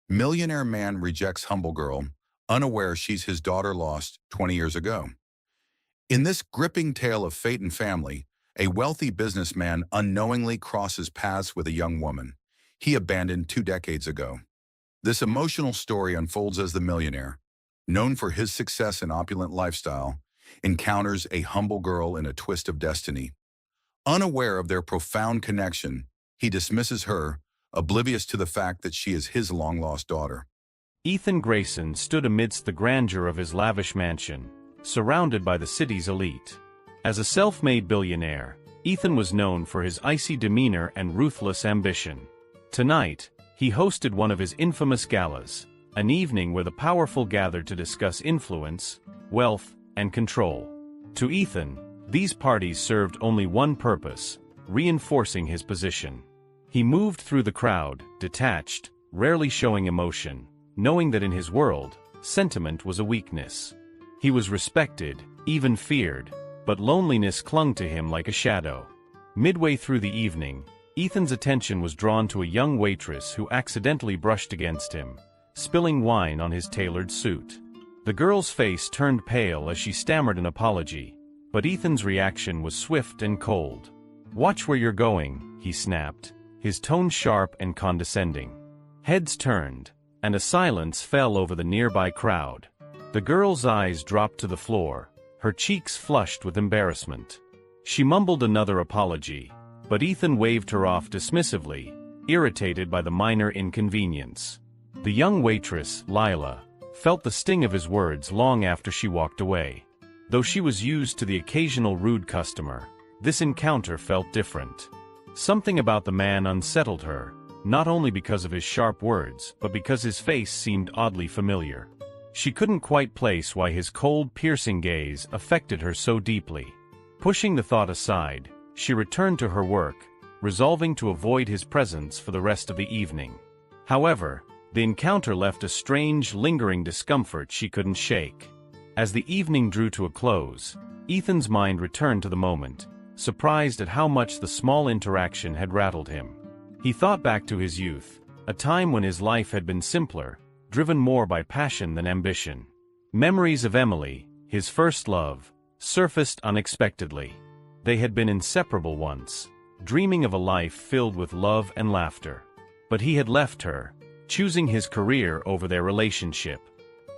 Millionaire man rejects humble girl, unaware she's his daughter lost 20 years ago. In this gripping tale of fate and family, a wealthy businessman unknowingly crosses paths with a young woman he abandoned 2 decades ago. This emotional story unfolds as the millionaire, known for his success and opulent lifestyle, encounters a humble girl in a twist of destiny. Unaware of their profound connection, he dismisses her, oblivious to the fact that she is his long-lost daughter. Ethan Grayson stood amidst the grandeur of his lavish mansion, surrounded by the city's elite. As a self-made billionaire, Ethan was known for his icy demeanor and ruthless ambition. Tonight, he hosted one of his infamous galas, an evening where the powerful gathered to discuss influence, wealth, and control. To Ethan, these parties served only one purpose: reinforcing his position. He moved through the crowd, detached, rarely showing emotion, knowing that in his world, sentiment was a weakness. He was respected, even feared, but loneliness clung to him like a shadow. Midway through the evening, Ethan's attention was drawn to a young waitress who accidentally brushed against him, spilling wine on his tailored suit. The girl's face turned pale as she stammered an apology, but Ethan's reaction was swift and cold. "Watch where you're going," he snapped, his tone sharp and condescending. Heads turned, and a silence fell over the nearby crowd. The girl's eyes dropped to the floor, her cheeks flushed with embarrassment. She mumbled another apology, but Ethan waved her off dismissively, irritated by the minor inconvenience. The young waitress, Lila, felt the sting of his words long after she walked away. Though she was used to the occasional rude customer, this encounter felt different. Something about the man unsettled her, not only because of his sharp words, but because his face seemed oddly familiar. She couldn't quite place why his cold, piercing gaze affected her so deeply. Pushing the thought aside, she returned to her work, resolving to avoid his presence for the rest of the evening. However, the encounter left a strange, lingering discomfort she couldn't shake. As the evening drew to a close, Ethan's mind returned to the moment, surprised at how much the small interaction had rattled him. He thought back to his youth, a time when his life had been simpler, driven more by passion than ambition. Memories of Emily, his first love, surfaced unexpectedly. They had been inseparable once, dreaming of a life filled with love and laughter. But he had left her, choosing his career over their relationship.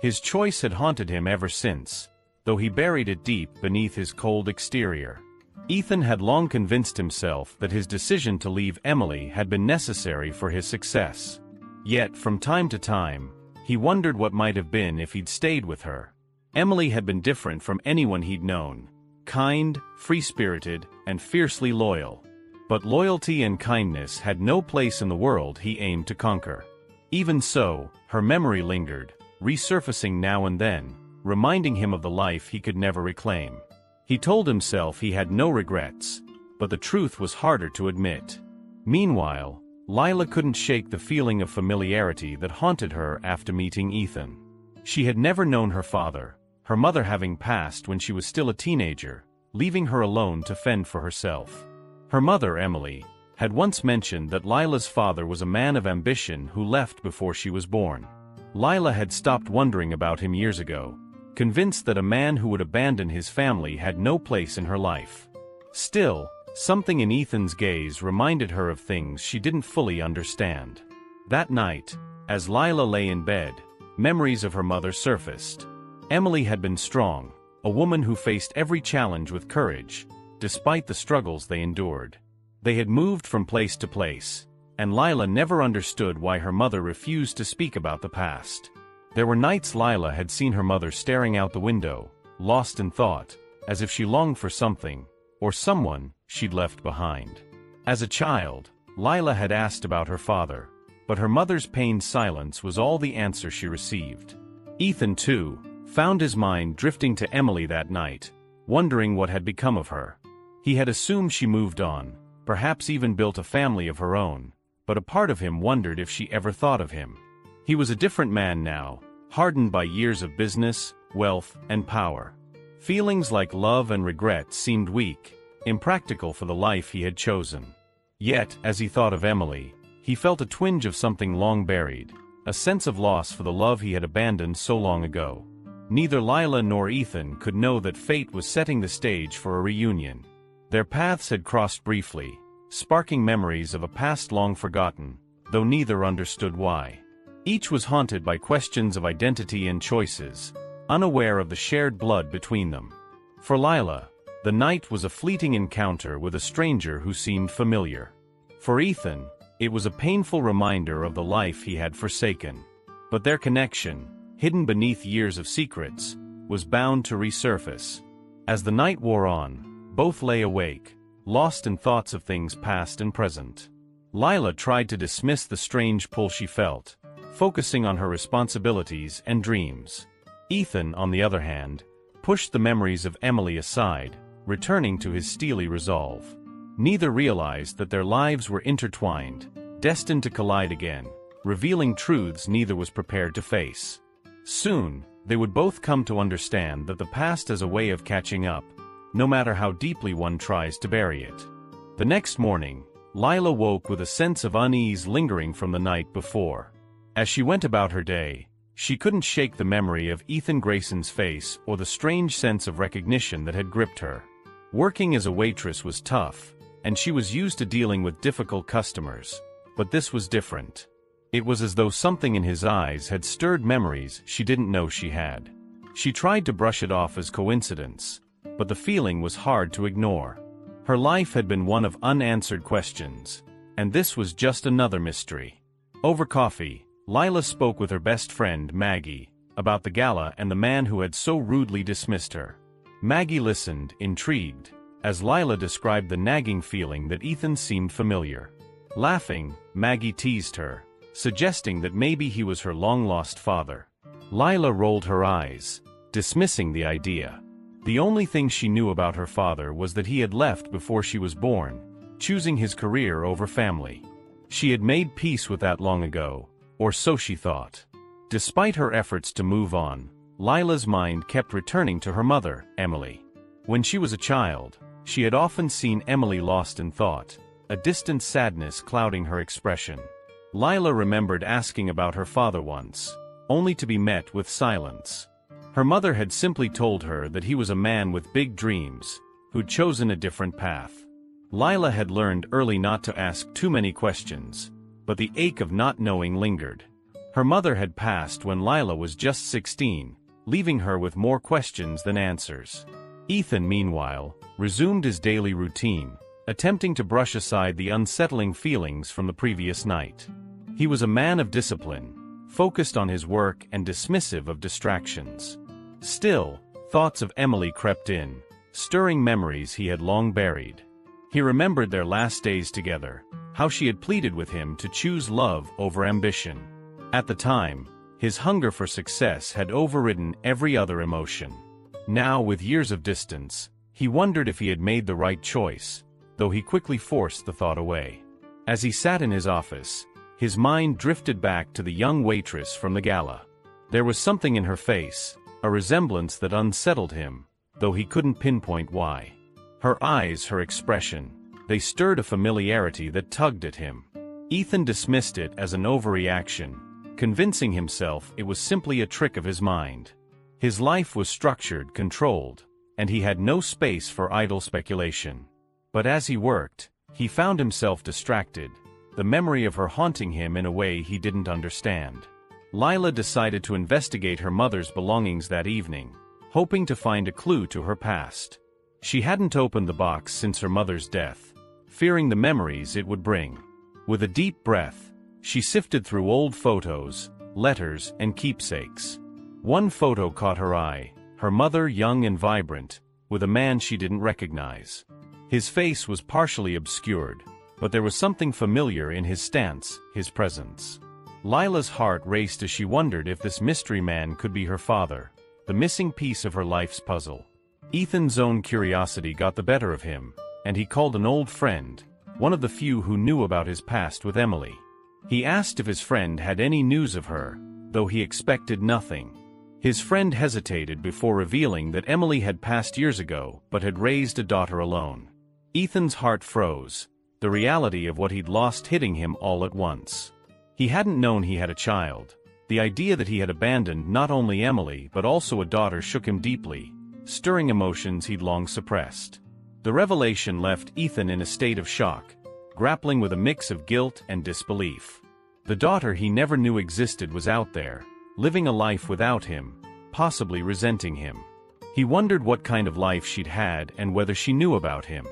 His choice had haunted him ever since, though he buried it deep beneath his cold exterior. Ethan had long convinced himself that his decision to leave Emily had been necessary for his success. Yet, from time to time, he wondered what might have been if he'd stayed with her. Emily had been different from anyone he'd known, kind, free-spirited, and fiercely loyal. But loyalty and kindness had no place in the world he aimed to conquer. Even so, her memory lingered, resurfacing now and then, reminding him of the life he could never reclaim. He told himself he had no regrets, but the truth was harder to admit. Meanwhile, Lila couldn't shake the feeling of familiarity that haunted her after meeting Ethan. She had never known her father, her mother having passed when she was still a teenager, leaving her alone to fend for herself. Her mother, Emily, had once mentioned that Lila's father was a man of ambition who left before she was born. Lila had stopped wondering about him years ago, convinced that a man who would abandon his family had no place in her life. Still, something in Ethan's gaze reminded her of things she didn't fully understand. That night, as Lila lay in bed, memories of her mother surfaced. Emily had been strong, a woman who faced every challenge with courage, despite the struggles they endured. They had moved from place to place, and Lila never understood why her mother refused to speak about the past. There were nights Lila had seen her mother staring out the window, lost in thought, as if she longed for something, or someone, she'd left behind. As a child, Lila had asked about her father, but her mother's pained silence was all the answer she received. Ethan, too, found his mind drifting to Emily that night, wondering what had become of her. He had assumed she moved on, perhaps even built a family of her own, but a part of him wondered if she ever thought of him. He was a different man now, hardened by years of business, wealth, and power. Feelings like love and regret seemed weak, impractical for the life he had chosen. Yet, as he thought of Emily, he felt a twinge of something long buried, a sense of loss for the love he had abandoned so long ago. Neither Lila nor Ethan could know that fate was setting the stage for a reunion. Their paths had crossed briefly, sparking memories of a past long forgotten, though neither understood why. Each was haunted by questions of identity and choices, unaware of the shared blood between them. For Lila, the night was a fleeting encounter with a stranger who seemed familiar. For Ethan, it was a painful reminder of the life he had forsaken. But their connection, hidden beneath years of secrets, was bound to resurface. As the night wore on, both lay awake, lost in thoughts of things past and present. Lila tried to dismiss the strange pull she felt, focusing on her responsibilities and dreams. Ethan, on the other hand, pushed the memories of Emily aside, returning to his steely resolve. Neither realized that their lives were intertwined, destined to collide again, revealing truths neither was prepared to face. Soon, they would both come to understand that the past has a way of catching up, no matter how deeply one tries to bury it. The next morning, Lila woke with a sense of unease lingering from the night before. As she went about her day, she couldn't shake the memory of Ethan Grayson's face or the strange sense of recognition that had gripped her. Working as a waitress was tough, and she was used to dealing with difficult customers, but this was different. It was as though something in his eyes had stirred memories she didn't know she had. She tried to brush it off as coincidence, but the feeling was hard to ignore. Her life had been one of unanswered questions, and this was just another mystery. Over coffee, Lila spoke with her best friend, Maggie, about the gala and the man who had so rudely dismissed her. Maggie listened, intrigued, as Lila described the nagging feeling that Ethan seemed familiar. Laughing, Maggie teased her, suggesting that maybe he was her long-lost father. Lila rolled her eyes, dismissing the idea. The only thing she knew about her father was that he had left before she was born, choosing his career over family. She had made peace with that long ago, or so she thought. Despite her efforts to move on, Lila's mind kept returning to her mother, Emily. When she was a child, she had often seen Emily lost in thought, a distant sadness clouding her expression. Lila remembered asking about her father once, only to be met with silence. Her mother had simply told her that he was a man with big dreams, who'd chosen a different path. Lila had learned early not to ask too many questions, but the ache of not knowing lingered. Her mother had passed when Lila was just 16, leaving her with more questions than answers. Ethan, meanwhile, resumed his daily routine, attempting to brush aside the unsettling feelings from the previous night. He was a man of discipline, focused on his work and dismissive of distractions. Still, thoughts of Emily crept in, stirring memories he had long buried. He remembered their last days together, how she had pleaded with him to choose love over ambition. At the time, his hunger for success had overridden every other emotion. Now, with years of distance, he wondered if he had made the right choice, though he quickly forced the thought away. As he sat in his office, his mind drifted back to the young waitress from the gala. There was something in her face, a resemblance that unsettled him, though he couldn't pinpoint why. Her eyes, her expression, they stirred a familiarity that tugged at him. Ethan dismissed it as an overreaction, convincing himself it was simply a trick of his mind. His life was structured, controlled, and he had no space for idle speculation. But as he worked, he found himself distracted, the memory of her haunting him in a way he didn't understand. Lila decided to investigate her mother's belongings that evening, hoping to find a clue to her past. She hadn't opened the box since her mother's death, fearing the memories it would bring. With a deep breath, she sifted through old photos, letters, and keepsakes. One photo caught her eye, her mother young and vibrant, with a man she didn't recognize. His face was partially obscured, but there was something familiar in his stance, his presence. Lila's heart raced as she wondered if this mystery man could be her father, the missing piece of her life's puzzle. Ethan's own curiosity got the better of him, and he called an old friend, one of the few who knew about his past with Emily. He asked if his friend had any news of her, though he expected nothing. His friend hesitated before revealing that Emily had passed years ago but had raised a daughter alone. Ethan's heart froze, the reality of what he'd lost hitting him all at once. He hadn't known he had a child. The idea that he had abandoned not only Emily but also a daughter shook him deeply, stirring emotions he'd long suppressed. The revelation left Ethan in a state of shock, grappling with a mix of guilt and disbelief. The daughter he never knew existed was out there, living a life without him, possibly resenting him. He wondered what kind of life she'd had and whether she knew about him.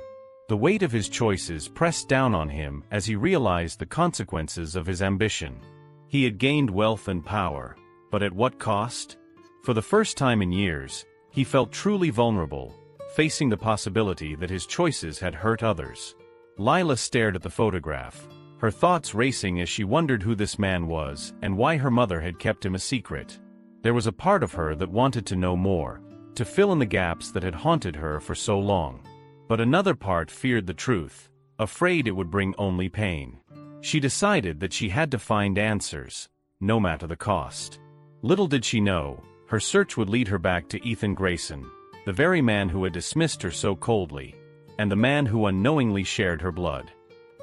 The weight of his choices pressed down on him as he realized the consequences of his ambition. He had gained wealth and power, but at what cost? For the first time in years, he felt truly vulnerable, facing the possibility that his choices had hurt others. Lila stared at the photograph, her thoughts racing as she wondered who this man was and why her mother had kept him a secret. There was a part of her that wanted to know more, to fill in the gaps that had haunted her for so long. But another part feared the truth, afraid it would bring only pain. She decided that she had to find answers, no matter the cost. Little did she know, her search would lead her back to Ethan Grayson, the very man who had dismissed her so coldly, and the man who unknowingly shared her blood.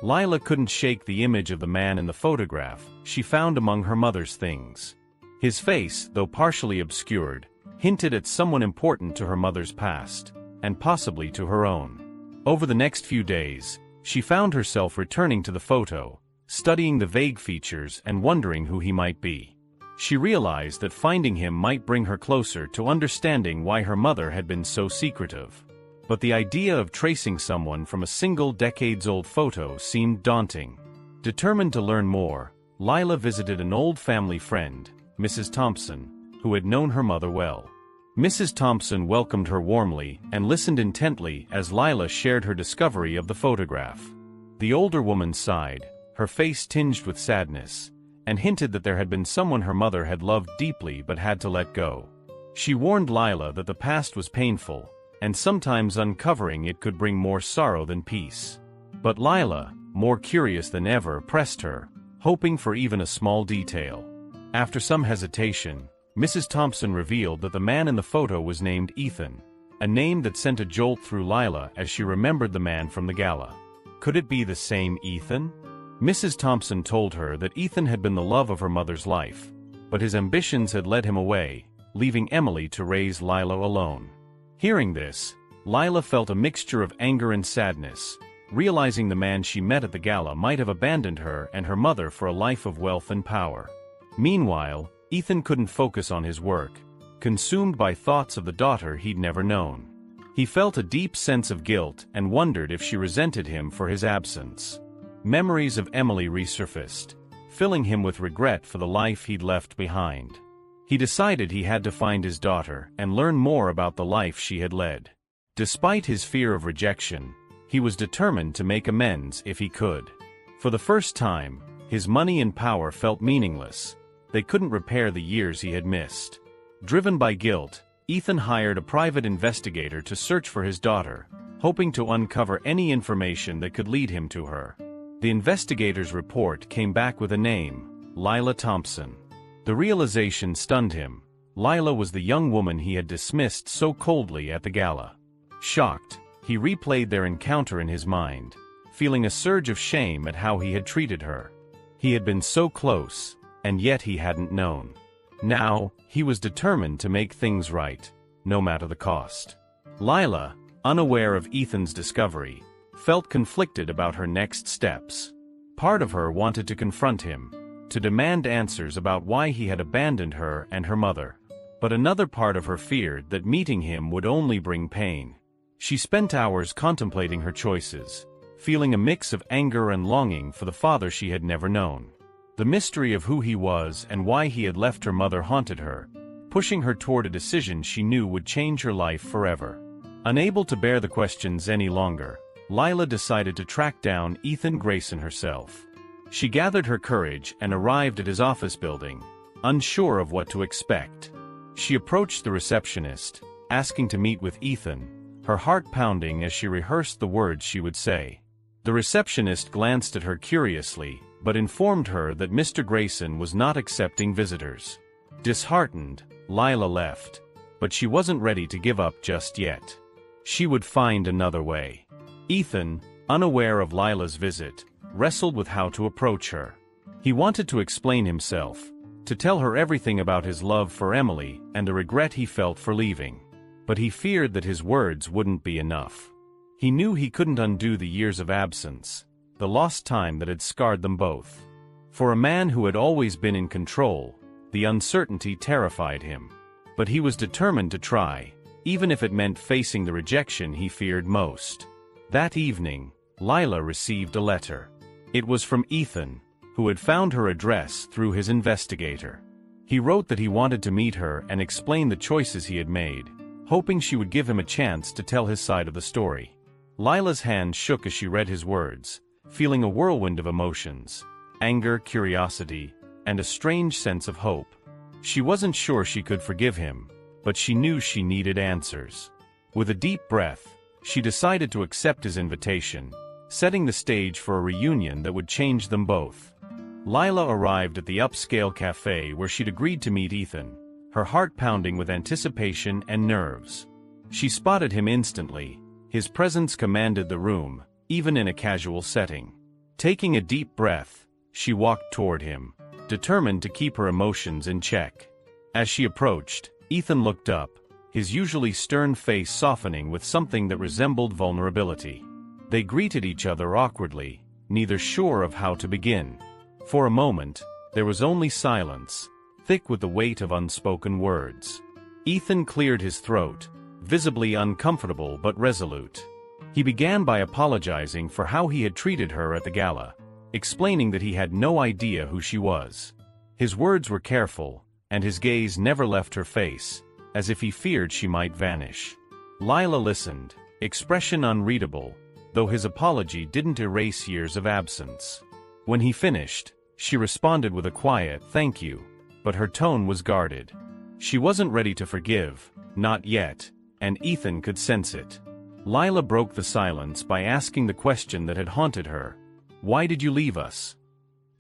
Lila couldn't shake the image of the man in the photograph she found among her mother's things. His face, though partially obscured, hinted at someone important to her mother's past, and possibly to her own. Over the next few days, she found herself returning to the photo, studying the vague features and wondering who he might be. She realized that finding him might bring her closer to understanding why her mother had been so secretive. But the idea of tracing someone from a single decades-old photo seemed daunting. Determined to learn more, Lila visited an old family friend, Mrs. Thompson, who had known her mother well. Mrs. Thompson welcomed her warmly and listened intently as Lila shared her discovery of the photograph. The older woman sighed, her face tinged with sadness, and hinted that there had been someone her mother had loved deeply but had to let go. She warned Lila that the past was painful, and sometimes uncovering it could bring more sorrow than peace. But Lila, more curious than ever, pressed her, hoping for even a small detail. After some hesitation, Mrs. Thompson revealed that the man in the photo was named Ethan, a name that sent a jolt through Lila as she remembered the man from the gala. Could it be the same Ethan? Mrs. Thompson told her that Ethan had been the love of her mother's life, but his ambitions had led him away, leaving Emily to raise Lila alone. Hearing this, Lila felt a mixture of anger and sadness, realizing the man she met at the gala might have abandoned her and her mother for a life of wealth and power. Meanwhile, Ethan couldn't focus on his work, consumed by thoughts of the daughter he'd never known. He felt a deep sense of guilt and wondered if she resented him for his absence. Memories of Emily resurfaced, filling him with regret for the life he'd left behind. He decided he had to find his daughter and learn more about the life she had led. Despite his fear of rejection, he was determined to make amends if he could. For the first time, his money and power felt meaningless. They couldn't repair the years he had missed. Driven by guilt, Ethan hired a private investigator to search for his daughter, hoping to uncover any information that could lead him to her. The investigator's report came back with a name, Lila Thompson. The realization stunned him. Lila was the young woman he had dismissed so coldly at the gala. Shocked, he replayed their encounter in his mind, feeling a surge of shame at how he had treated her. He had been so close, and yet he hadn't known. Now, he was determined to make things right, no matter the cost. Lila, unaware of Ethan's discovery, felt conflicted about her next steps. Part of her wanted to confront him, to demand answers about why he had abandoned her and her mother. But another part of her feared that meeting him would only bring pain. She spent hours contemplating her choices, feeling a mix of anger and longing for the father she had never known. The mystery of who he was and why he had left her mother haunted her, pushing her toward a decision she knew would change her life forever. Unable to bear the questions any longer, Lila decided to track down Ethan Grayson herself. She gathered her courage and arrived at his office building, unsure of what to expect. She approached the receptionist, asking to meet with Ethan, her heart pounding as she rehearsed the words she would say. The receptionist glanced at her curiously, but informed her that Mr. Grayson was not accepting visitors. Disheartened, Lila left, but she wasn't ready to give up just yet. She would find another way. Ethan, unaware of Lila's visit, wrestled with how to approach her. He wanted to explain himself, to tell her everything about his love for Emily and the regret he felt for leaving. But he feared that his words wouldn't be enough. He knew he couldn't undo the years of absence, the lost time that had scarred them both. For a man who had always been in control, the uncertainty terrified him. But he was determined to try, even if it meant facing the rejection he feared most. That evening, Lila received a letter. It was from Ethan, who had found her address through his investigator. He wrote that he wanted to meet her and explain the choices he had made, hoping she would give him a chance to tell his side of the story. Lila's hand shook as she read his words, feeling a whirlwind of emotions: anger, curiosity, and a strange sense of hope. She wasn't sure she could forgive him, but she knew she needed answers. With a deep breath, she decided to accept his invitation, setting the stage for a reunion that would change them both. Lila arrived at the upscale cafe where she'd agreed to meet Ethan, her heart pounding with anticipation and nerves. She spotted him instantly. His presence commanded the room, even in a casual setting. Taking a deep breath, she walked toward him, determined to keep her emotions in check. As she approached, Ethan looked up, his usually stern face softening with something that resembled vulnerability. They greeted each other awkwardly, neither sure of how to begin. For a moment, there was only silence, thick with the weight of unspoken words. Ethan cleared his throat, visibly uncomfortable but resolute. He began by apologizing for how he had treated her at the gala, explaining that he had no idea who she was. His words were careful, and his gaze never left her face, as if he feared she might vanish. Lila listened, expression unreadable, though his apology didn't erase years of absence. When he finished, she responded with a quiet "thank you," but her tone was guarded. She wasn't ready to forgive, not yet, and Ethan could sense it. Lila broke the silence by asking the question that had haunted her: "Why did you leave us?"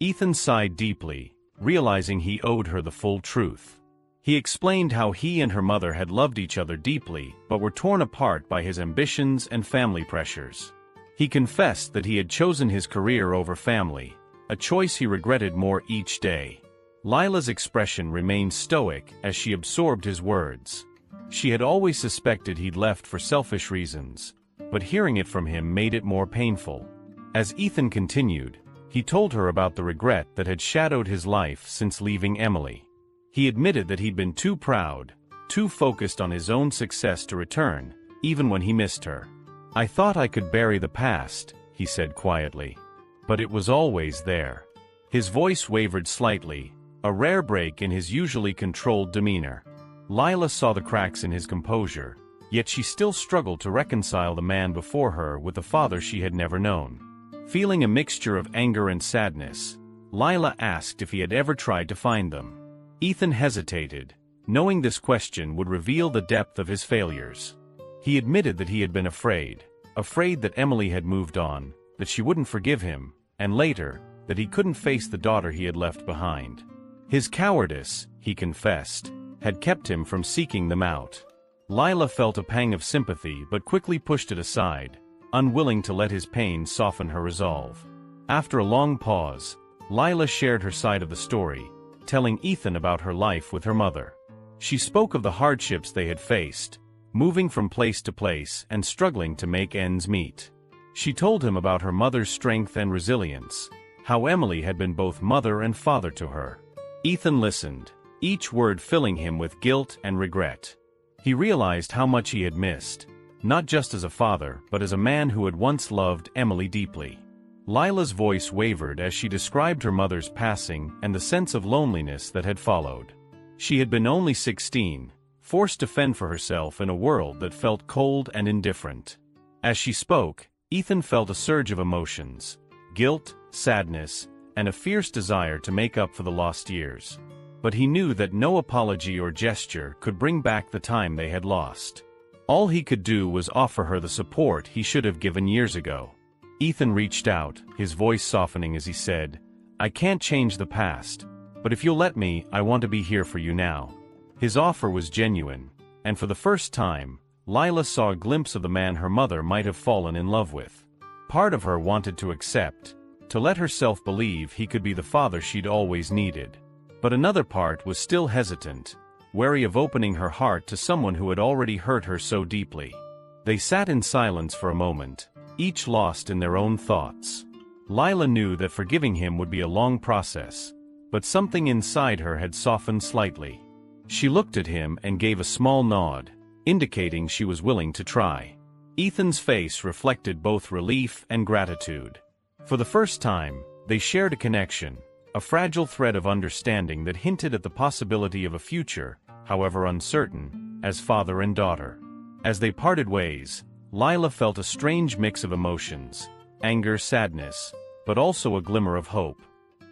Ethan sighed deeply, realizing he owed her the full truth. He explained how he and her mother had loved each other deeply but were torn apart by his ambitions and family pressures. He confessed that he had chosen his career over family, a choice he regretted more each day. Lila's expression remained stoic as she absorbed his words. She had always suspected he'd left for selfish reasons, but hearing it from him made it more painful. As Ethan continued, he told her about the regret that had shadowed his life since leaving Emily. He admitted that he'd been too proud, too focused on his own success to return, even when he missed her. "I thought I could bury the past," he said quietly. "But it was always there." His voice wavered slightly, a rare break in his usually controlled demeanor. Lila saw the cracks in his composure, yet she still struggled to reconcile the man before her with the father she had never known. Feeling a mixture of anger and sadness, Lila asked if he had ever tried to find them. Ethan hesitated, knowing this question would reveal the depth of his failures. He admitted that he had been afraid that Emily had moved on, that she wouldn't forgive him, and later, that he couldn't face the daughter he had left behind. His cowardice, he confessed, had kept him from seeking them out. Lila felt a pang of sympathy but quickly pushed it aside, unwilling to let his pain soften her resolve. After a long pause, Lila shared her side of the story, telling Ethan about her life with her mother. She spoke of the hardships they had faced, moving from place to place and struggling to make ends meet. She told him about her mother's strength and resilience, how Emily had been both mother and father to her. Ethan listened, each word filling him with guilt and regret. He realized how much he had missed, not just as a father but as a man who had once loved Emily deeply. Lila's voice wavered as she described her mother's passing and the sense of loneliness that had followed. She had been only 16, forced to fend for herself in a world that felt cold and indifferent. As she spoke, Ethan felt a surge of emotions: guilt, sadness, and a fierce desire to make up for the lost years. But he knew that no apology or gesture could bring back the time they had lost. All he could do was offer her the support he should have given years ago. Ethan reached out, his voice softening as he said, "I can't change the past, but if you'll let me, I want to be here for you now." His offer was genuine, and for the first time, Lila saw a glimpse of the man her mother might have fallen in love with. Part of her wanted to accept, to let herself believe he could be the father she'd always needed. But another part was still hesitant, wary of opening her heart to someone who had already hurt her so deeply. They sat in silence for a moment, each lost in their own thoughts. Lila knew that forgiving him would be a long process, but something inside her had softened slightly. She looked at him and gave a small nod, indicating she was willing to try. Ethan's face reflected both relief and gratitude. For the first time, they shared a connection, a fragile thread of understanding that hinted at the possibility of a future, however uncertain, as father and daughter. As they parted ways, Lila felt a strange mix of emotions, anger, sadness, but also a glimmer of hope.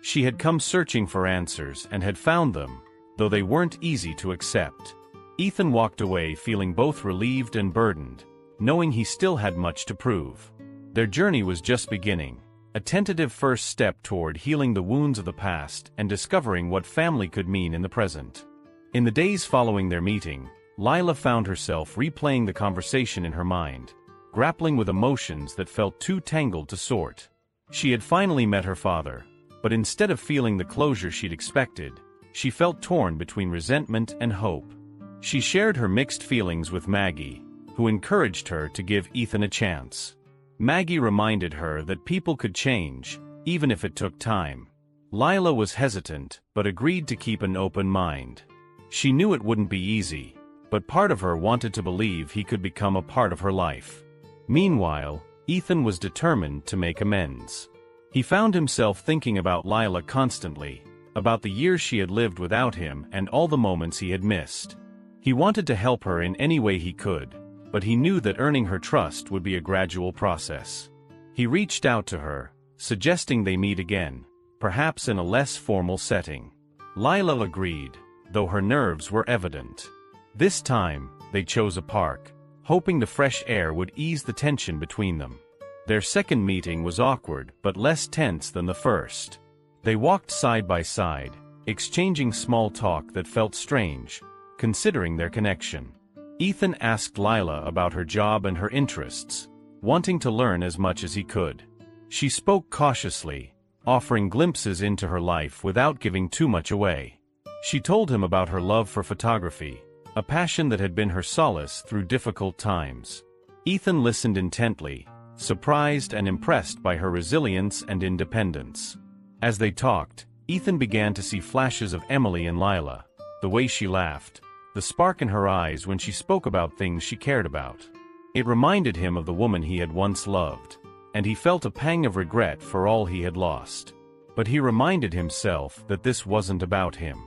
She had come searching for answers and had found them, though they weren't easy to accept. Ethan walked away feeling both relieved and burdened, knowing he still had much to prove. Their journey was just beginning, a tentative first step toward healing the wounds of the past and discovering what family could mean in the present. In the days following their meeting, Lila found herself replaying the conversation in her mind, grappling with emotions that felt too tangled to sort. She had finally met her father, but instead of feeling the closure she'd expected, she felt torn between resentment and hope. She shared her mixed feelings with Maggie, who encouraged her to give Ethan a chance. Maggie reminded her that people could change, even if it took time. Lila was hesitant, but agreed to keep an open mind. She knew it wouldn't be easy, but part of her wanted to believe he could become a part of her life. Meanwhile, Ethan was determined to make amends. He found himself thinking about Lila constantly, about the years she had lived without him and all the moments he had missed. He wanted to help her in any way he could, but he knew that earning her trust would be a gradual process. He reached out to her, suggesting they meet again, perhaps in a less formal setting. Lila agreed, though her nerves were evident. This time, they chose a park, hoping the fresh air would ease the tension between them. Their second meeting was awkward but less tense than the first. They walked side by side, exchanging small talk that felt strange, considering their connection. Ethan asked Lila about her job and her interests, wanting to learn as much as he could. She spoke cautiously, offering glimpses into her life without giving too much away. She told him about her love for photography, a passion that had been her solace through difficult times. Ethan listened intently, surprised and impressed by her resilience and independence. As they talked, Ethan began to see flashes of Emily in Lila, the way she laughed, the spark in her eyes when she spoke about things she cared about. It reminded him of the woman he had once loved, and he felt a pang of regret for all he had lost. But he reminded himself that this wasn't about him.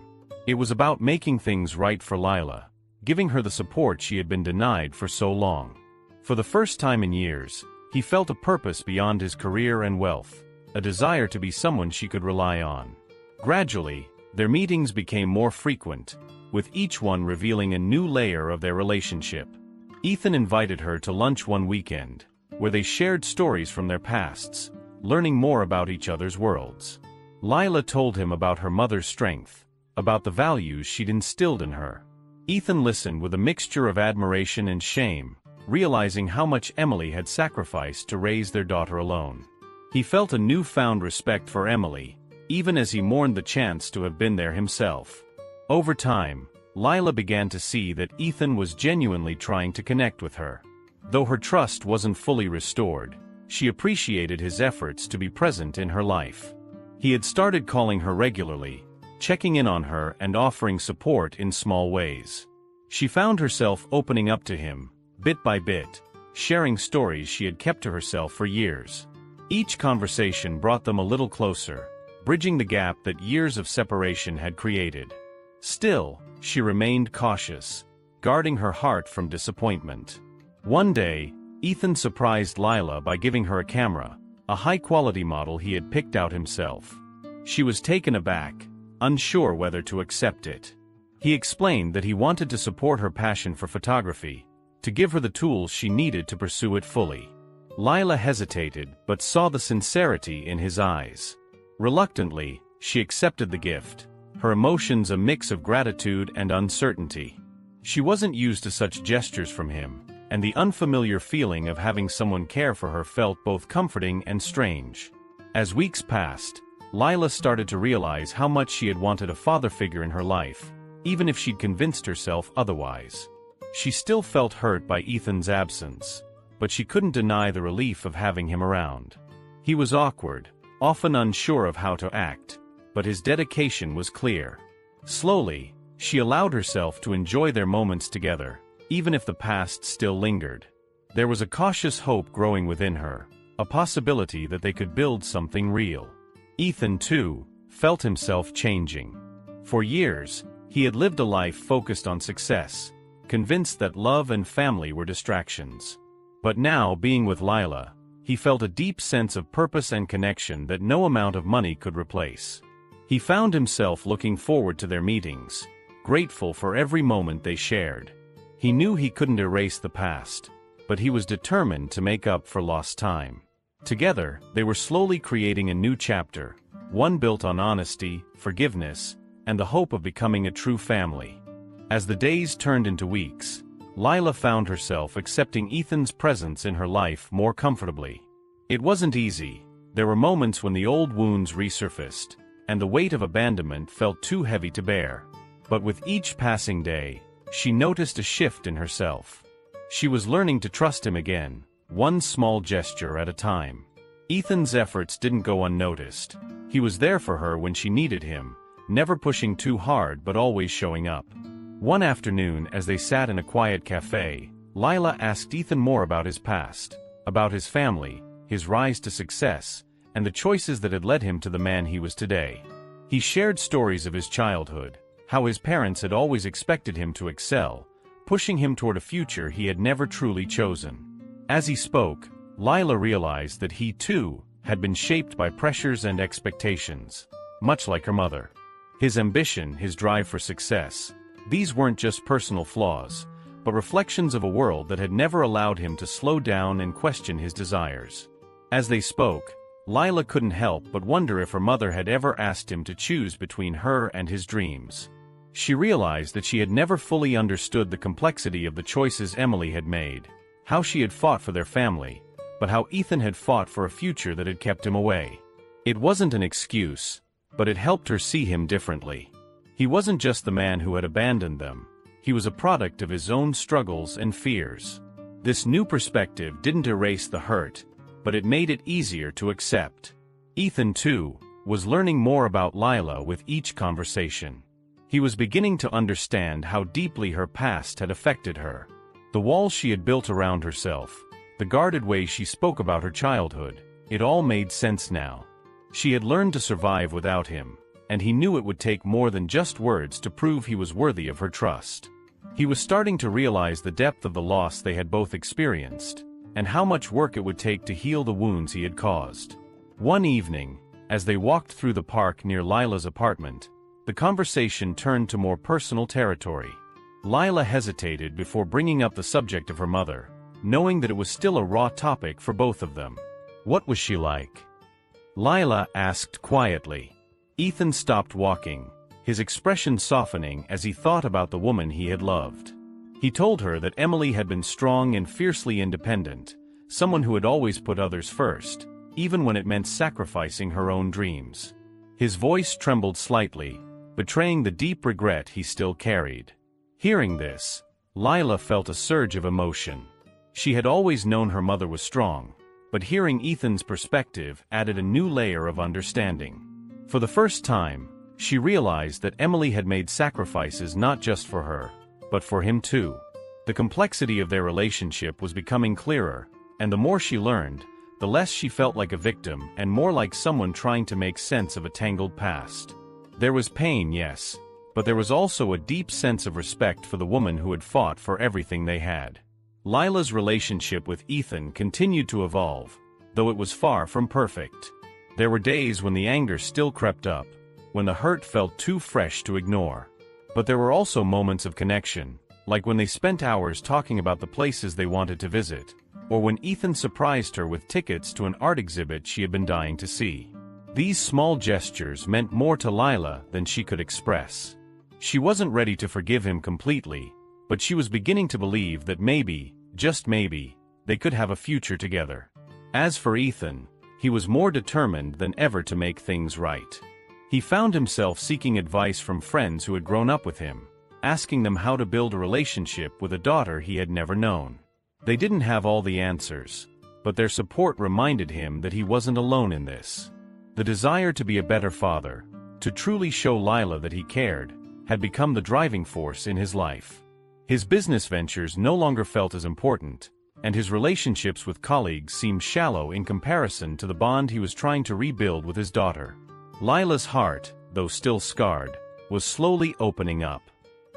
It was about making things right for Lila, giving her the support she had been denied for so long. For the first time in years, he felt a purpose beyond his career and wealth, a desire to be someone she could rely on. Gradually, their meetings became more frequent, with each one revealing a new layer of their relationship. Ethan invited her to lunch one weekend, where they shared stories from their pasts, learning more about each other's worlds. Lila told him about her mother's strength, about the values she'd instilled in her. Ethan listened with a mixture of admiration and shame, realizing how much Emily had sacrificed to raise their daughter alone. He felt a newfound respect for Emily, even as he mourned the chance to have been there himself. Over time, Lila began to see that Ethan was genuinely trying to connect with her. Though her trust wasn't fully restored, she appreciated his efforts to be present in her life. He had started calling her regularly, checking in on her and offering support in small ways. She found herself opening up to him, bit by bit, sharing stories she had kept to herself for years. Each conversation brought them a little closer, bridging the gap that years of separation had created. Still, she remained cautious, guarding her heart from disappointment. One day, Ethan surprised Lila by giving her a camera, a high-quality model he had picked out himself. She was taken aback, unsure whether to accept it. He explained that he wanted to support her passion for photography, to give her the tools she needed to pursue it fully. Lila hesitated but saw the sincerity in his eyes. Reluctantly, she accepted the gift, her emotions a mix of gratitude and uncertainty. She wasn't used to such gestures from him, and the unfamiliar feeling of having someone care for her felt both comforting and strange. As weeks passed, Lila started to realize how much she had wanted a father figure in her life, even if she'd convinced herself otherwise. She still felt hurt by Ethan's absence, but she couldn't deny the relief of having him around. He was awkward, often unsure of how to act, but his dedication was clear. Slowly, she allowed herself to enjoy their moments together, even if the past still lingered. There was a cautious hope growing within her, a possibility that they could build something real. Ethan, too, felt himself changing. For years, he had lived a life focused on success, convinced that love and family were distractions. But now, being with Lila, he felt a deep sense of purpose and connection that no amount of money could replace. He found himself looking forward to their meetings, grateful for every moment they shared. He knew he couldn't erase the past, but he was determined to make up for lost time. Together, they were slowly creating a new chapter, one built on honesty, forgiveness, and the hope of becoming a true family. As the days turned into weeks, Lila found herself accepting Ethan's presence in her life more comfortably. It wasn't easy. There were moments when the old wounds resurfaced, and the weight of abandonment felt too heavy to bear. But with each passing day, she noticed a shift in herself. She was learning to trust him again, one small gesture at a time. Ethan's efforts didn't go unnoticed. He was there for her when she needed him, never pushing too hard but always showing up. One afternoon, as they sat in a quiet cafe, Lila asked Ethan more about his past, about his family, his rise to success, and the choices that had led him to the man he was today. He shared stories of his childhood, how his parents had always expected him to excel, pushing him toward a future he had never truly chosen. As he spoke, Lila realized that he, too, had been shaped by pressures and expectations, much like her mother. His ambition, his drive for success, these weren't just personal flaws, but reflections of a world that had never allowed him to slow down and question his desires. As they spoke, Lila couldn't help but wonder if her mother had ever asked him to choose between her and his dreams. She realized that she had never fully understood the complexity of the choices Emily had made, how she had fought for their family, but how Ethan had fought for a future that had kept him away. It wasn't an excuse, but it helped her see him differently. He wasn't just the man who had abandoned them. He was a product of his own struggles and fears. This new perspective didn't erase the hurt, but it made it easier to accept. Ethan, too, was learning more about Lila with each conversation. He was beginning to understand how deeply her past had affected her. The walls she had built around herself, the guarded way she spoke about her childhood, it all made sense now. She had learned to survive without him, and he knew it would take more than just words to prove he was worthy of her trust. He was starting to realize the depth of the loss they had both experienced, and how much work it would take to heal the wounds he had caused. One evening, as they walked through the park near Lila's apartment, the conversation turned to more personal territory. Lila hesitated before bringing up the subject of her mother, knowing that it was still a raw topic for both of them. What was she like? Lila asked quietly. Ethan stopped walking, his expression softening as he thought about the woman he had loved. He told her that Emily had been strong and fiercely independent, someone who had always put others first, even when it meant sacrificing her own dreams. His voice trembled slightly, betraying the deep regret he still carried. Hearing this, Lila felt a surge of emotion. She had always known her mother was strong, but hearing Ethan's perspective added a new layer of understanding. For the first time, she realized that Emily had made sacrifices not just for her, but for him too. The complexity of their relationship was becoming clearer, and the more she learned, the less she felt like a victim and more like someone trying to make sense of a tangled past. There was pain, yes, but there was also a deep sense of respect for the woman who had fought for everything they had. Lila's relationship with Ethan continued to evolve, though it was far from perfect. There were days when the anger still crept up, when the hurt felt too fresh to ignore. But there were also moments of connection, like when they spent hours talking about the places they wanted to visit, or when Ethan surprised her with tickets to an art exhibit she had been dying to see. These small gestures meant more to Lila than she could express. She wasn't ready to forgive him completely, but she was beginning to believe that maybe, just maybe, they could have a future together. As for Ethan, he was more determined than ever to make things right. He found himself seeking advice from friends who had grown up with him, asking them how to build a relationship with a daughter he had never known. They didn't have all the answers, but their support reminded him that he wasn't alone in this. The desire to be a better father, to truly show Lila that he cared, had become the driving force in his life. His business ventures no longer felt as important, and his relationships with colleagues seemed shallow in comparison to the bond he was trying to rebuild with his daughter. Lila's heart, though still scarred, was slowly opening up.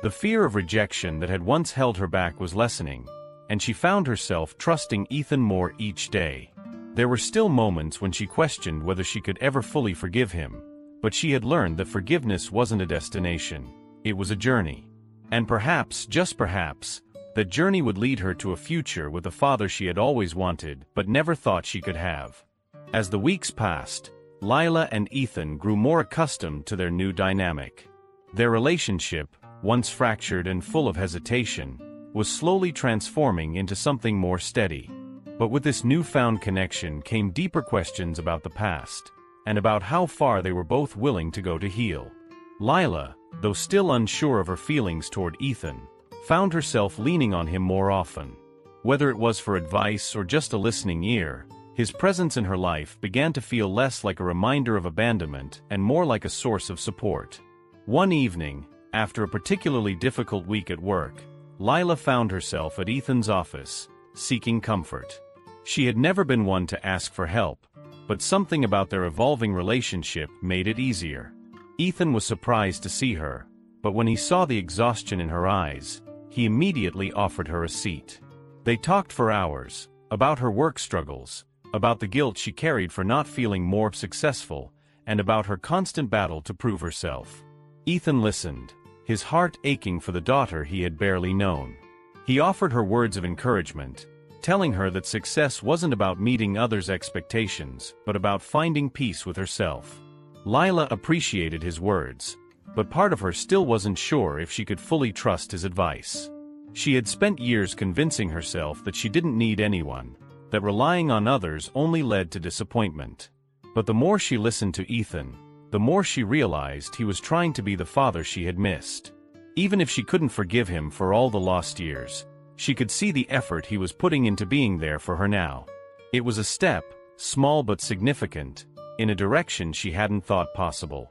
The fear of rejection that had once held her back was lessening, and she found herself trusting Ethan more each day. There were still moments when she questioned whether she could ever fully forgive him, but she had learned that forgiveness wasn't a destination, it was a journey. And perhaps, just perhaps, that journey would lead her to a future with the father she had always wanted but never thought she could have. As the weeks passed, Lila and Ethan grew more accustomed to their new dynamic. Their relationship, once fractured and full of hesitation, was slowly transforming into something more steady. But with this newfound connection came deeper questions about the past, and about how far they were both willing to go to heal. Lila, though still unsure of her feelings toward Ethan, found herself leaning on him more often. Whether it was for advice or just a listening ear, his presence in her life began to feel less like a reminder of abandonment and more like a source of support. One evening, after a particularly difficult week at work, Lila found herself at Ethan's office, seeking comfort. She had never been one to ask for help, but something about their evolving relationship made it easier. Ethan was surprised to see her, but when he saw the exhaustion in her eyes, he immediately offered her a seat. They talked for hours, about her work struggles, about the guilt she carried for not feeling more successful, and about her constant battle to prove herself. Ethan listened, his heart aching for the daughter he had barely known. He offered her words of encouragement, telling her that success wasn't about meeting others' expectations, but about finding peace with herself. Lila appreciated his words, but part of her still wasn't sure if she could fully trust his advice. She had spent years convincing herself that she didn't need anyone, that relying on others only led to disappointment. But the more she listened to Ethan, the more she realized he was trying to be the father she had missed. Even if she couldn't forgive him for all the lost years, she could see the effort he was putting into being there for her now. It was a step, small but significant, in a direction she hadn't thought possible.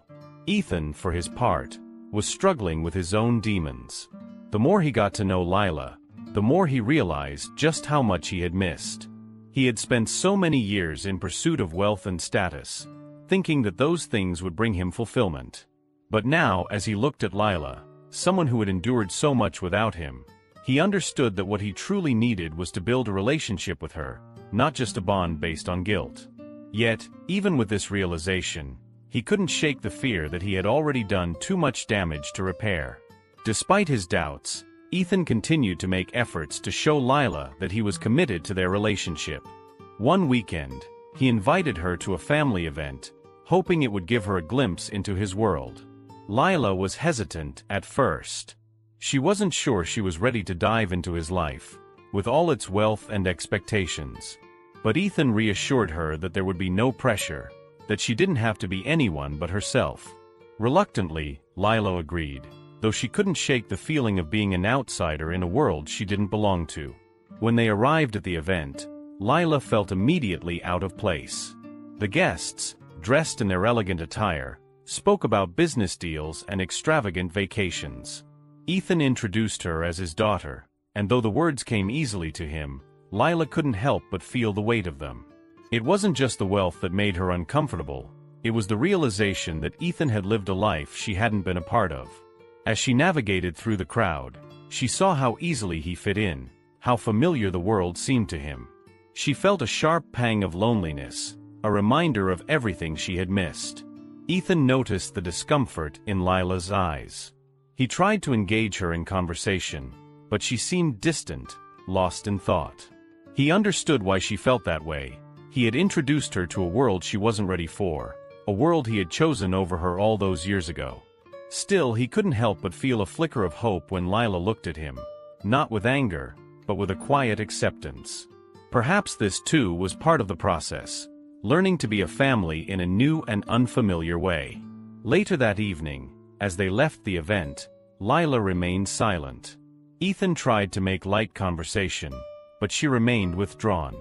Ethan, for his part, was struggling with his own demons. The more he got to know Lila, the more he realized just how much he had missed. He had spent so many years in pursuit of wealth and status, thinking that those things would bring him fulfillment. But now, as he looked at Lila, someone who had endured so much without him, he understood that what he truly needed was to build a relationship with her, not just a bond based on guilt. Yet, even with this realization, he couldn't shake the fear that he had already done too much damage to repair. Despite his doubts, Ethan continued to make efforts to show Lila that he was committed to their relationship. One weekend, he invited her to a family event, hoping it would give her a glimpse into his world. Lila was hesitant at first. She wasn't sure she was ready to dive into his life, with all its wealth and expectations. But Ethan reassured her that there would be no pressure, that she didn't have to be anyone but herself. Reluctantly, Lila agreed, though she couldn't shake the feeling of being an outsider in a world she didn't belong to. When they arrived at the event, Lila felt immediately out of place. The guests, dressed in their elegant attire, spoke about business deals and extravagant vacations. Ethan introduced her as his daughter, and though the words came easily to him, Lila couldn't help but feel the weight of them. It wasn't just the wealth that made her uncomfortable, it was the realization that Ethan had lived a life she hadn't been a part of. As she navigated through the crowd, she saw how easily he fit in, how familiar the world seemed to him. She felt a sharp pang of loneliness, a reminder of everything she had missed. Ethan noticed the discomfort in Lila's eyes. He tried to engage her in conversation, but she seemed distant, lost in thought. He understood why she felt that way. He had introduced her to a world she wasn't ready for, a world he had chosen over her all those years ago. Still, he couldn't help but feel a flicker of hope when Lila looked at him, not with anger, but with a quiet acceptance. Perhaps this too was part of the process, learning to be a family in a new and unfamiliar way. Later that evening, as they left the event, Lila remained silent. Ethan tried to make light conversation, but she remained withdrawn.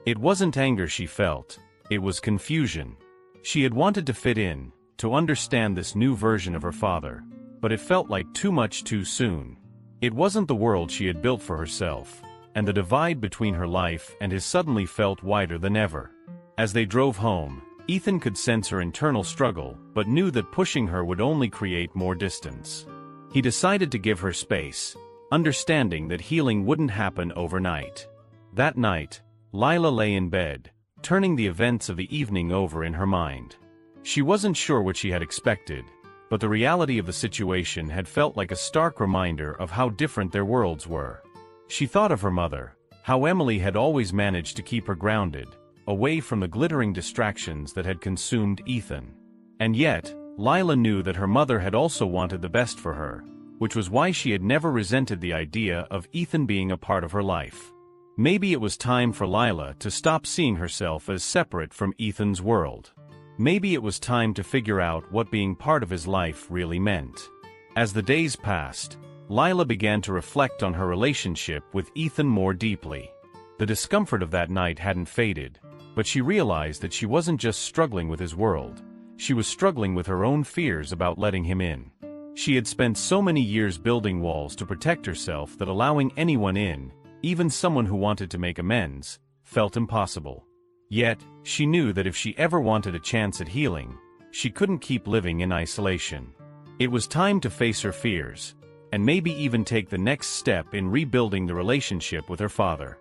It wasn't anger she felt, it was confusion. She had wanted to fit in, to understand this new version of her father, but it felt like too much too soon. It wasn't the world she had built for herself, and the divide between her life and his suddenly felt wider than ever. As they drove home, Ethan could sense her internal struggle, but knew that pushing her would only create more distance. He decided to give her space, understanding that healing wouldn't happen overnight. That night, Lila lay in bed, turning the events of the evening over in her mind. She wasn't sure what she had expected, but the reality of the situation had felt like a stark reminder of how different their worlds were. She thought of her mother, how Emily had always managed to keep her grounded, away from the glittering distractions that had consumed Ethan. And yet, Lila knew that her mother had also wanted the best for her, which was why she had never resented the idea of Ethan being a part of her life. Maybe it was time for Lila to stop seeing herself as separate from Ethan's world. Maybe it was time to figure out what being part of his life really meant. As the days passed, Lila began to reflect on her relationship with Ethan more deeply. The discomfort of that night hadn't faded, but she realized that she wasn't just struggling with his world, she was struggling with her own fears about letting him in. She had spent so many years building walls to protect herself that allowing anyone in, even someone who wanted to make amends, felt impossible. Yet, she knew that if she ever wanted a chance at healing, she couldn't keep living in isolation. It was time to face her fears, and maybe even take the next step in rebuilding the relationship with her father.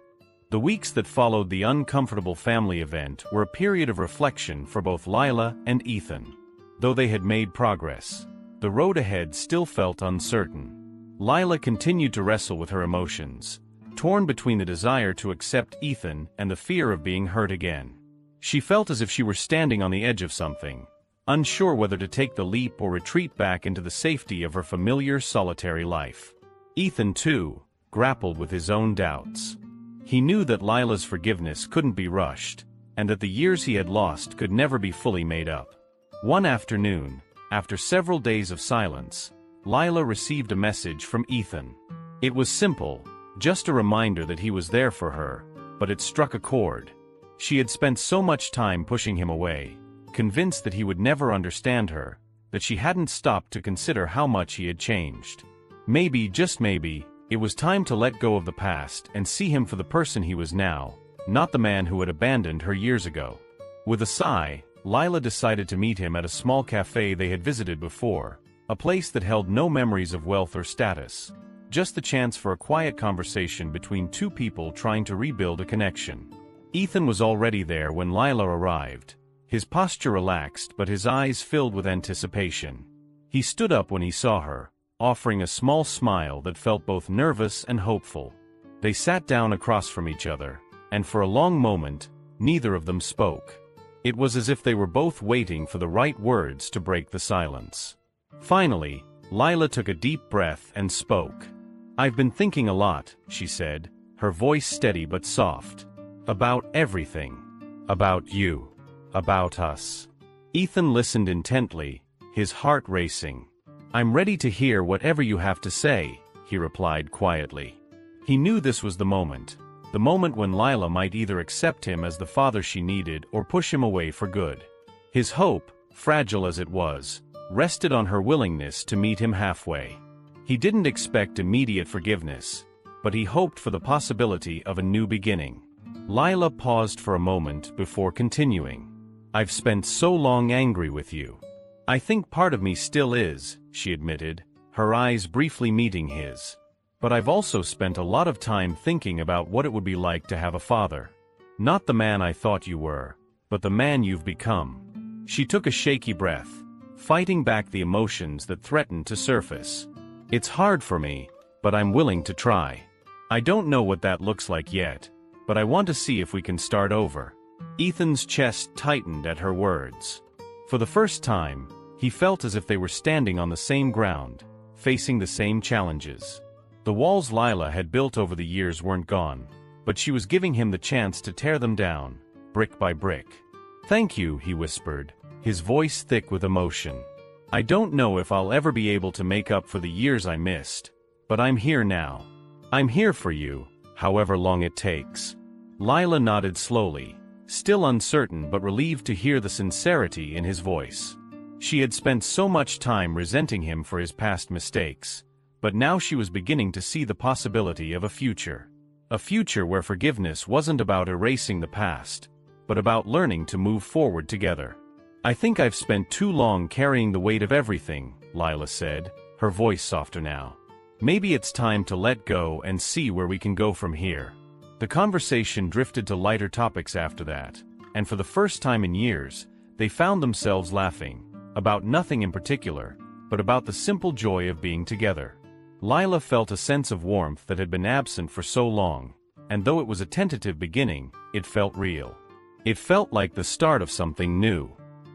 The weeks that followed the uncomfortable family event were a period of reflection for both Lila and Ethan. Though they had made progress, the road ahead still felt uncertain. Lila continued to wrestle with her emotions, torn between the desire to accept Ethan and the fear of being hurt again. She felt as if she were standing on the edge of something, unsure whether to take the leap or retreat back into the safety of her familiar solitary life. Ethan, too, grappled with his own doubts. He knew that Lila's forgiveness couldn't be rushed, and that the years he had lost could never be fully made up. One afternoon, after several days of silence, Lila received a message from Ethan. It was simple, just a reminder that he was there for her, but it struck a chord. She had spent so much time pushing him away, convinced that he would never understand her, that she hadn't stopped to consider how much he had changed. Maybe, just maybe, it was time to let go of the past and see him for the person he was now, not the man who had abandoned her years ago. With a sigh, Lila decided to meet him at a small cafe they had visited before, a place that held no memories of wealth or status, just the chance for a quiet conversation between two people trying to rebuild a connection. Ethan was already there when Lila arrived, his posture relaxed but his eyes filled with anticipation. He stood up when he saw her, offering a small smile that felt both nervous and hopeful. They sat down across from each other, and for a long moment, neither of them spoke. It was as if they were both waiting for the right words to break the silence. Finally, Lila took a deep breath and spoke. "I've been thinking a lot," she said, her voice steady but soft. "About everything. About you. About us." Ethan listened intently, his heart racing. "I'm ready to hear whatever you have to say," he replied quietly. He knew this was the moment when Lila might either accept him as the father she needed or push him away for good. His hope, fragile as it was, rested on her willingness to meet him halfway. He didn't expect immediate forgiveness, but he hoped for the possibility of a new beginning. Lila paused for a moment before continuing. "I've spent so long angry with you. I think part of me still is," she admitted, her eyes briefly meeting his. "But I've also spent a lot of time thinking about what it would be like to have a father. Not the man I thought you were, but the man you've become." She took a shaky breath, fighting back the emotions that threatened to surface. "It's hard for me, but I'm willing to try. I don't know what that looks like yet, but I want to see if we can start over." Ethan's chest tightened at her words. For the first time, he felt as if they were standing on the same ground, facing the same challenges. The walls Lila had built over the years weren't gone, but she was giving him the chance to tear them down, brick by brick. "Thank you," he whispered, his voice thick with emotion. "I don't know if I'll ever be able to make up for the years I missed, but I'm here now. I'm here for you, however long it takes." Lila nodded slowly, still uncertain but relieved to hear the sincerity in his voice. She had spent so much time resenting him for his past mistakes, but now she was beginning to see the possibility of a future. A future where forgiveness wasn't about erasing the past, but about learning to move forward together. "I think I've spent too long carrying the weight of everything," Lila said, her voice softer now. "Maybe it's time to let go and see where we can go from here." The conversation drifted to lighter topics after that, and for the first time in years, they found themselves laughing, about nothing in particular, but about the simple joy of being together. Lila felt a sense of warmth that had been absent for so long, and though it was a tentative beginning, it felt real. It felt like the start of something new.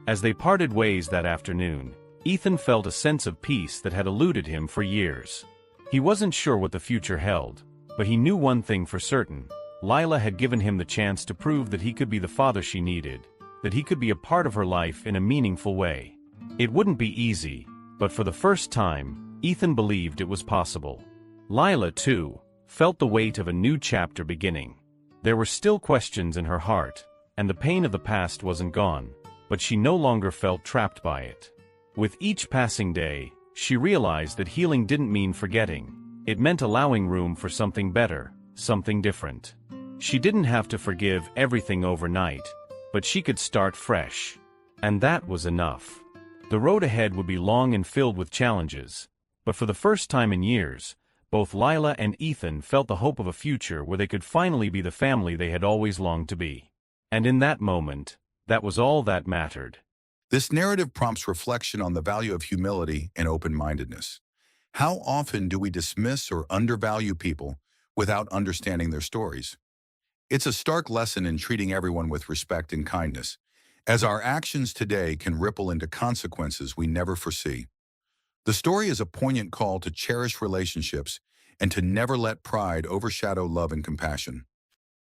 As they parted ways that afternoon, Ethan felt a sense of peace that had eluded him for years. He wasn't sure what the future held, but he knew one thing for certain: Lila had given him the chance to prove that he could be the father she needed, that he could be a part of her life in a meaningful way. It wouldn't be easy, but for the first time, Ethan believed it was possible. Lila, too, felt the weight of a new chapter beginning. There were still questions in her heart, and the pain of the past wasn't gone, but she no longer felt trapped by it. With each passing day, she realized that healing didn't mean forgetting. It meant allowing room for something better, something different. She didn't have to forgive everything overnight, but she could start fresh. And that was enough. The road ahead would be long and filled with challenges, but for the first time in years, both Lila and Ethan felt the hope of a future where they could finally be the family they had always longed to be. And in that moment, that was all that mattered. This narrative prompts reflection on the value of humility and open-mindedness. How often do we dismiss or undervalue people without understanding their stories? It's a stark lesson in treating everyone with respect and kindness, as our actions today can ripple into consequences we never foresee. The story is a poignant call to cherish relationships and to never let pride overshadow love and compassion.